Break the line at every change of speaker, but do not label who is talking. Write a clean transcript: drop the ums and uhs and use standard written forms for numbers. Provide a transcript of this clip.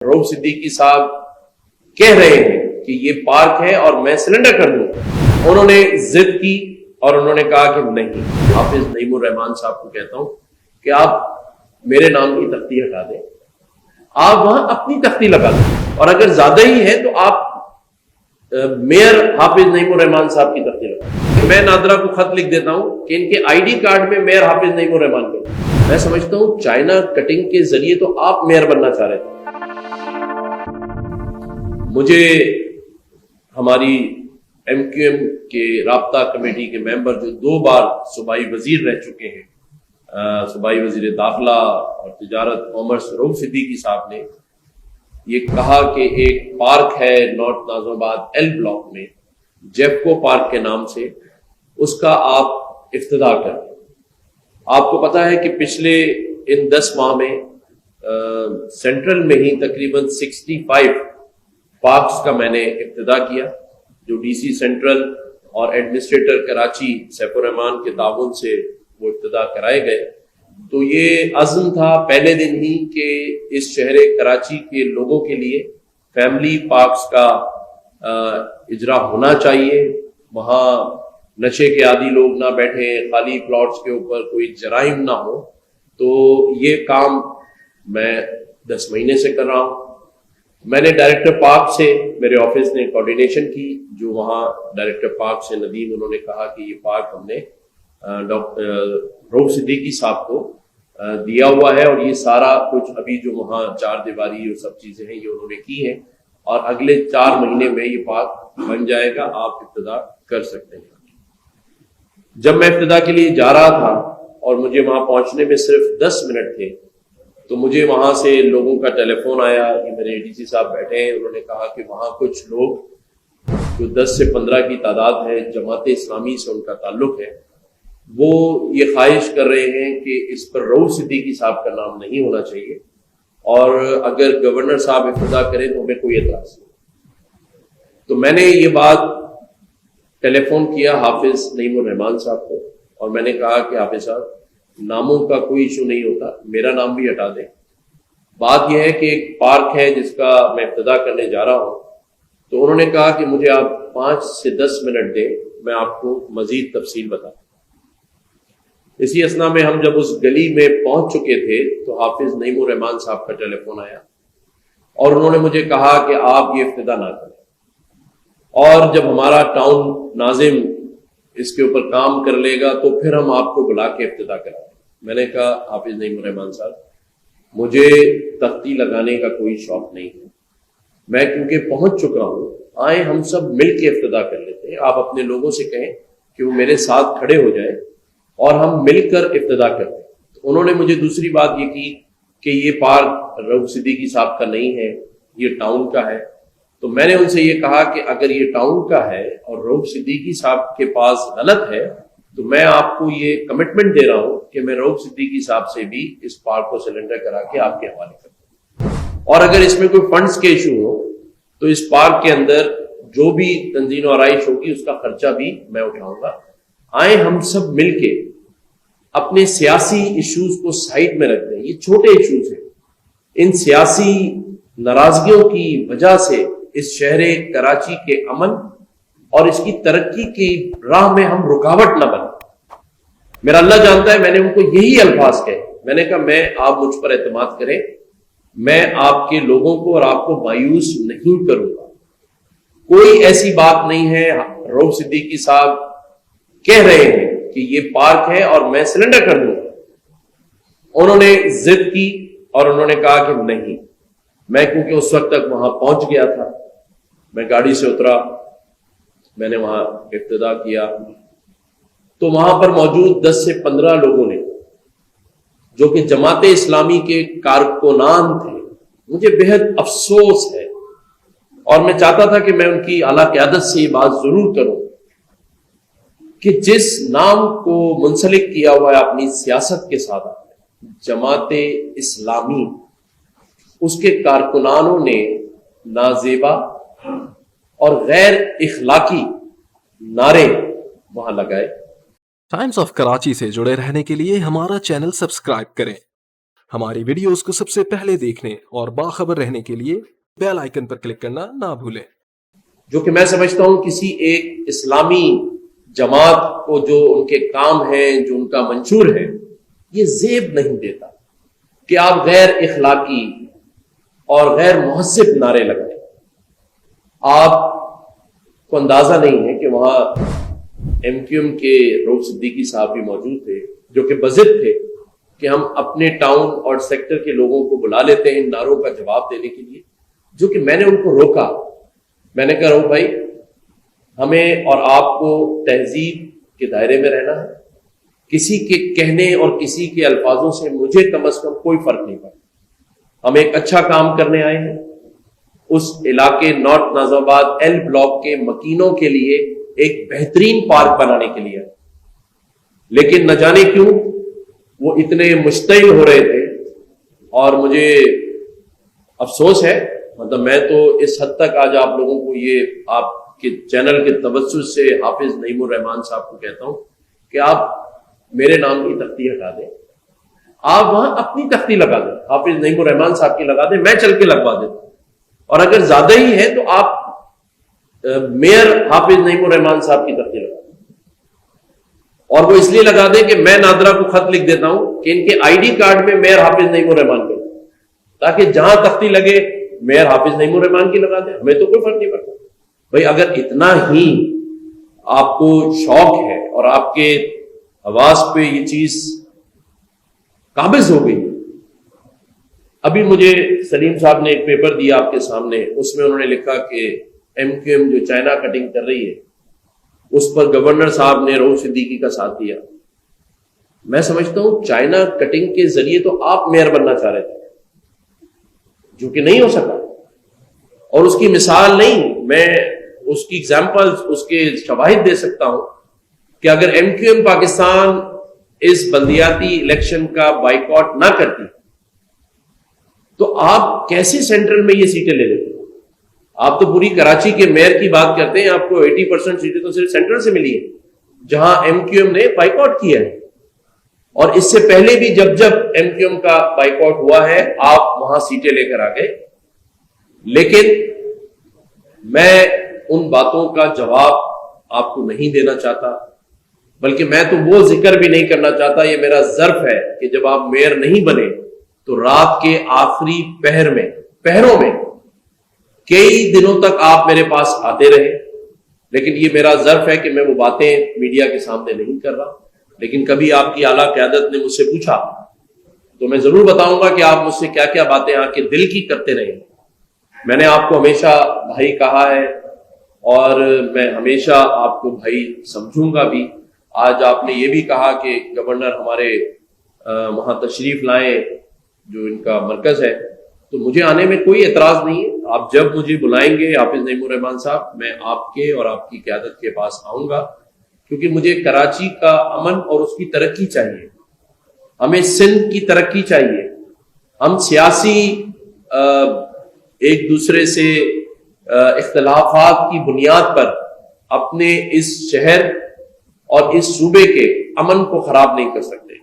रऊफ सिद्दीकी साहब कह रहे हैं कि ये पार्क है और मैं सिलेंडर कर दूंगा। उन्होंने जिद की और उन्होंने कहा कि नहीं। हाफिज नईमुर रहमान साहब को कहता हूं कि आप मेरे नाम की तख्ती हटा दें, आप वहां अपनी तख्ती लगा दें, और अगर ज्यादा ही है तो आप मेयर हाफिज नईमुर रहमान साहब की तख्ती लगा। मैं नादरा को खत लिख देता हूं कि इनके आईडी कार्ड में मेयर हाफिज नईमुर रहमान को। मैं समझता हूं चाइना कटिंग के जरिए तो आप मेयर बनना चाह रहे थे। मुझे हमारी MQM के राब्ता कमेटी के मेंबर जो 2 बार सूबाई वजीर रह चुके हैं, सूबाई वजीर दाखिला और तिजारत कॉमर्स रऊफ सिद्दीकी साहब ने ये कहा कि एक पार्क है नॉर्थ नाज़िमाबाद L ब्लॉक में जेफको पार्क के नाम से, उसका आप इफ्तिदा करें। आपको पता है कि पिछले इन 10 माह में सेंट्रल में ही तकरीबन 65 पार्क्स का मैंने इब्तिदा किया, जो DC सेंट्रल और एडमिनिस्ट्रेटर कराची सैफुर रहमान के ताउन से वो इब्तिदा कराए गए। तो ये अज़्म था पहले दिन ही कि इस शहर कराची के लोगों के लिए फैमिली पार्क्स का इजरा होना चाहिए। वहाँ नशे के आदी लोग ना बैठे, खाली प्लॉट्स के ऊपर कोई जराइम ना हो। तो ये काम मैं 10 महीने से कर रहा हूँ। मैंने डायरेक्टर पार्क से, मेरे ऑफिस ने कोऑर्डिनेशन की, जो वहाँ डायरेक्टर पार्क से नदीम, उन्होंने कहा कि ये पार्क हमने रऊफ सिद्दीकी साहब को दिया हुआ है, और ये सारा कुछ अभी जो वहाँ 4 दीवारी और सब चीजें हैं ये उन्होंने की हैं, और अगले 4 महीने में ये पार्क बन जाएगा, आप इब्तिदा कर सकते हैं। जब मैं इब्तिदा के लिए जा रहा था और मुझे वहां पहुंचने में सिर्फ 10 मिनट थे, तो मुझे वहां से लोगों का टेलीफोन आया कि मेरे ADC साहब बैठे हैं। उन्होंने कहा कि वहां कुछ लोग जो 10 से 15 की तादाद है, जमाते इस्लामी से उनका ताल्लुक है, वो ये ख्वाहिश कर रहे हैं कि इस पर रऊफ सिद्दीकी साहब का नाम नहीं होना चाहिए, और अगर गवर्नर साहब इफ्तिदा करें तो हमें कोई एतराज नहीं। तो मैंने ये बात टेलीफोन किया हाफिज नईमुर रहमान साहब को, और मैंने कहा कि हाफिज साहब, नामों का कोई इशू नहीं होता, मेरा नाम भी हटा दें। बात यह है कि एक पार्क है जिसका मैं इब्तिदा करने जा रहा हूं। तो उन्होंने कहा कि मुझे आप 5 से 10 मिनट दें, मैं आपको मजीद तफसील बताऊं। इसी असना में हम जब उस गली में पहुंच चुके थे तो हाफिज नईमुर रहमान साहब का टेलीफोन आया, और उन्होंने मुझे कहा कि आप ये इफ्तिदा ना करें, और जब हमारा टाउन नाजिम इसके ऊपर काम कर लेगा तो फिर हम आपको बुला के इफ्तिदा कराएंगे। मैंने कहा हाफिज नईमुर रहमान साहब, मुझे तख्ती लगाने का कोई शौक नहीं है, मैं क्योंकि पहुंच चुका हूं, आए हम सब मिल के इफ्तिदा कर लेते हैं। आप अपने लोगों से कहें कि वो मेरे साथ खड़े हो जाए और हम मिलकर इफ्तिदा करते हैं। तो उन्होंने मुझे दूसरी बात ये की कि ये पार्क रऊफ सिद्दीकी साहब का नहीं है, ये टाउन का है। तो मैंने उनसे ये कहा कि अगर ये टाउन का है और रऊफ सिद्दीकी साहब के पास गलत है, तो मैं आपको ये कमिटमेंट दे रहा हूं कि मैं रऊफ सिद्दीकी साहब से भी इस पार्क को सिलेंडर करा के आपके हवाले कर दूं, और अगर इसमें कोई फंड्स के इशू हो तो इस पार्क के अंदर जो भी तंजीम और आइश होगी उसका खर्चा भी मैं उठाऊंगा। आए हम सब मिलके अपने सियासी इश्यूज को साइड में रख दें। ये छोटे इश्यूज हैं, इन सियासी नाराजगियों की वजह से इस शहर कराची के अमन और इसकी तरक्की की राह में हम रुकावट न बने। मेरा अल्लाह जानता है, मैंने उनको यही अल्फाज कहे। मैंने कहा आप मुझ पर एतमाद करें, मैं आपके लोगों को और आपको मायूस नहीं करूंगा। कोई ऐसी बात नहीं है। रऊफ सिद्दीकी साहब कह रहे हैं कि ये पार्क है और मैं सिलेंडर कर दूंगा। उन्होंने जिद की और उन्होंने कहा कि नहीं। मैं क्योंकि उस वक्त तक वहां पहुंच गया था, मैं गाड़ी से उतरा, मैंने वहां इब्तिदा किया, तो वहां पर मौजूद 10 से 15 लोगों ने, जो कि जमाते इस्लामी के कारकुनान थे, मुझे बेहद अफसोस है, और मैं चाहता था कि मैं उनकी आला क़यादत से ये बात जरूर करूं कि जिस नाम को मुंसलिक किया हुआ है अपनी सियासत के साथ जमाते इस्लामी, उसके कारकुनानों ने नाजेबा और गैर इखलाकी नारे वहां लगाए।
टाइम्स ऑफ कराची से जुड़े रहने के लिए हमारा चैनल सब्सक्राइब करें ہماری ویڈیوز کو سب سے پہلے دیکھنے اور باخبر رہنے کے لیے بیل آئیکن پر کلک کرنا نہ بھولیں۔
جو کہ میں سمجھتا ہوں کسی ایک اسلامی جماعت کو جو ان کے کام ہیں، جو ان کا منشور ہے، یہ زیب نہیں دیتا کہ آپ غیر اخلاقی اور غیر مہذب نعرے لگائیں۔ آپ کو اندازہ نہیں ہے کہ وہاں ایم کیو ایم کے رؤوف صدیقی صاحب بھی موجود تھے، جو کہ بضد تھے کہ ہم اپنے ٹاؤن اور سیکٹر کے لوگوں کو بلا لیتے ہیں ان نعروں کا جواب دینے کے لیے، جو کہ میں نے ان کو روکا۔ میں نے کہا رؤوف بھائی، ہمیں اور آپ کو تہذیب کے دائرے میں رہنا ہے، کسی کے کہنے اور کسی کے الفاظوں سے مجھے کم از کم کوئی فرق نہیں پڑتا۔ ہم ایک اچھا کام کرنے آئے ہیں، اس علاقے نارتھ نازم آباد ایل بلاک کے مکینوں کے لیے ایک بہترین پارک بنانے کے لیے، لیکن نہ جانے کیوں وہ اتنے مشتعل ہو رہے تھے، اور مجھے افسوس ہے، مطلب میں تو اس حد تک آج آپ لوگوں کو یہ آپ کے چینل کے توسط سے حافظ نعیم الرحمان صاحب کو کہتا ہوں کہ آپ میرے نام کی تختی ہٹا دیں، آپ وہاں اپنی تختی لگا دیں، حافظ نعیم الرحمان صاحب کی لگا دیں، میں چل کے لگوا دیتا ہوں، اور اگر زیادہ ہی ہے تو آپ میئر حافظ نعیم الرحمان صاحب کی تختی لگا دیں، اور وہ اس لیے لگا دیں کہ میں نادرہ کو خط لکھ دیتا ہوں کہ ان کے آئی ڈی کارڈ میں میئر حافظ نعیم الرحمان کے، تاکہ جہاں تختی لگے میئر حافظ نعیم الرحمان کی لگا دیں، ہمیں تو کوئی فرق نہیں پڑتا۔ بھائی اگر اتنا ہی آپ کو شوق ہے اور آپ کے حواس پہ یہ چیز قابض ہو گئی، ابھی مجھے سلیم صاحب نے ایک پیپر دیا آپ کے سامنے، اس میں انہوں نے لکھا کہ ایم کیو ایم جو چائنا کٹنگ کر رہی ہے اس پر گورنر صاحب نے رؤوف صدیقی کا ساتھ دیا۔ میں سمجھتا ہوں چائنا کٹنگ کے ذریعے تو آپ میئر بننا چاہ رہے تھے، جو کہ نہیں ہو سکا، اور اس کی مثال نہیں، میں اس کی ایگزامپل، اس کے شواہد دے سکتا ہوں کہ اگر ایم کیو ایم پاکستان اس بلدیاتی الیکشن کا بائیکاٹ نہ کرتی تو آپ کیسے سینٹرل میں یہ سیٹیں لے لیتے؟ آپ تو پوری کراچی کے میئر کی بات کرتے ہیں، آپ کو 80% سیٹیں تو صرف سینٹرل سے ملی ہے جہاں ایم کیو ایم نے بائیکاٹ کیا ہے، اور اس سے پہلے بھی جب ایم کیو ایم کا بائیکاٹ ہوا ہے آپ وہاں سیٹیں لے کر آ گئے۔ لیکن میں ان باتوں کا جواب آپ کو نہیں دینا چاہتا، بلکہ میں تو وہ ذکر بھی نہیں کرنا چاہتا، یہ میرا ظرف ہے کہ جب آپ میئر نہیں بنے تو رات کے آخری پہروں میں کئی دنوں تک آپ میرے پاس آتے رہے، لیکن یہ میرا ظرف ہے کہ میں وہ باتیں میڈیا کے سامنے نہیں کر رہا۔ لیکن کبھی آپ کی اعلیٰ قیادت نے مجھ سے پوچھا تو میں ضرور بتاؤں گا کہ آپ مجھ سے کیا کیا باتیں آ کے دل کی کرتے رہے۔ میں نے آپ کو ہمیشہ بھائی کہا ہے اور میں ہمیشہ آپ کو بھائی سمجھوں گا بھی۔ آج آپ نے یہ بھی کہا کہ گورنر ہمارے وہاں تشریف لائیں جو ان کا مرکز ہے، تو مجھے آنے میں کوئی اعتراض نہیں ہے۔ آپ جب مجھے بلائیں گے حافظ نعیم الرحمان صاحب، میں آپ کے اور آپ کی قیادت کے پاس آؤں گا، کیونکہ مجھے کراچی کا امن اور اس کی ترقی چاہیے، ہمیں سندھ کی ترقی چاہیے۔ ہم سیاسی ایک دوسرے سے اختلافات کی بنیاد پر اپنے اس شہر اور اس صوبے کے امن کو خراب نہیں کر سکتے۔